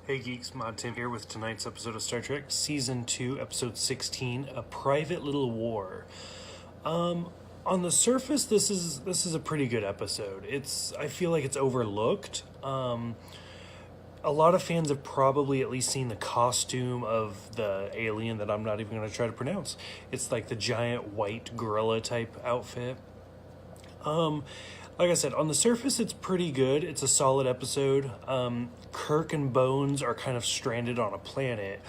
Hey Geeks, Mod Tim here with tonight's episode of Star Trek Season 2, Episode 16, A Private Little War. On the surface, this is a pretty good episode. I feel like it's overlooked. A lot of fans have probably at least seen the costume of the alien that I'm not even going to try to pronounce. It's like the giant white gorilla type outfit. Like I said, on the surface, it's pretty good. It's a solid episode. Kirk and Bones are kind of stranded on a planet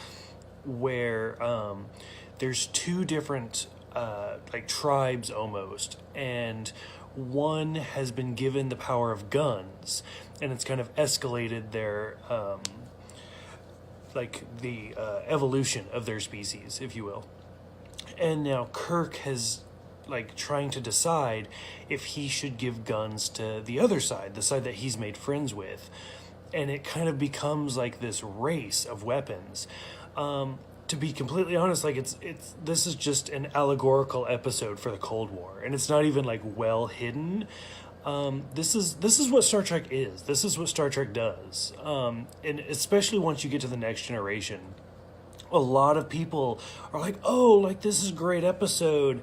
where there's two different tribes almost, and one has been given the power of guns, and it's kind of escalated their evolution of their species, if you will. And now Kirk has trying to decide if he should give guns to the other side, the side that he's made friends with. And it kind of becomes like this race of weapons. To be completely honest, this is just an allegorical episode for the Cold War, and it's not even well hidden. This is what Star Trek is. This is what Star Trek does. And especially once you get to the Next Generation, a lot of people are like, "Oh, this is a great episode."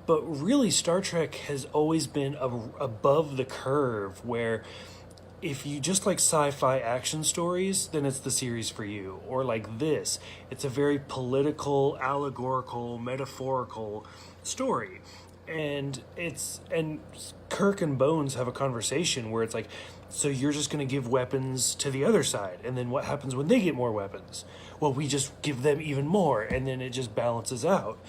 But really, Star Trek has always been above the curve, where if you just like sci-fi action stories, then it's the series for you. Or like this, it's a very political, allegorical, metaphorical story. And Kirk and Bones have a conversation where it's like, so you're just going to give weapons to the other side, and then what happens when they get more weapons? Well, we just give them even more, and then it just balances out.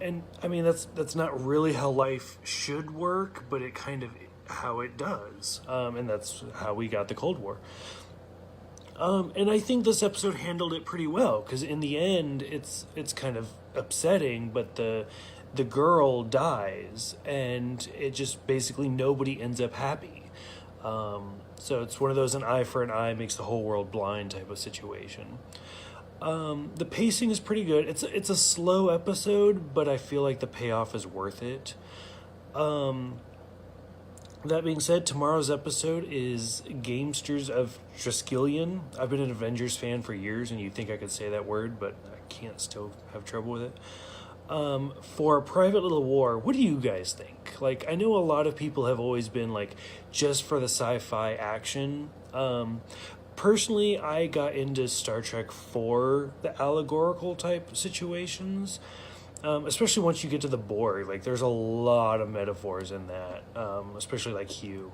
And I mean, that's not really how life should work, but it kind of how it does. And that's how we got the Cold War. And I think this episode handled it pretty well, because in the end, it's kind of upsetting, but the girl dies, and it just basically nobody ends up happy. So it's one of those, an eye for an eye makes the whole world blind type of situation. The pacing is pretty good. It's a slow episode, but I feel like the payoff is worth it. That being said, tomorrow's episode is Gamesters of Triskelion. I've been an Avengers fan for years, and you'd think I could say that word, but I can't, still have trouble with it. For A Private Little War, what do you guys think? I know a lot of people have always been just for the sci-fi action. Personally, I got into Star Trek for the allegorical type situations, especially once you get to the Borg. There's a lot of metaphors in that, especially Hugh.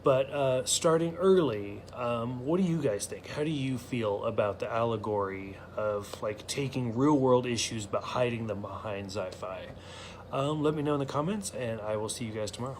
But starting early, what do you guys think? How do you feel about the allegory of taking real world issues but hiding them behind sci-fi? Let me know in the comments, and I will see you guys tomorrow.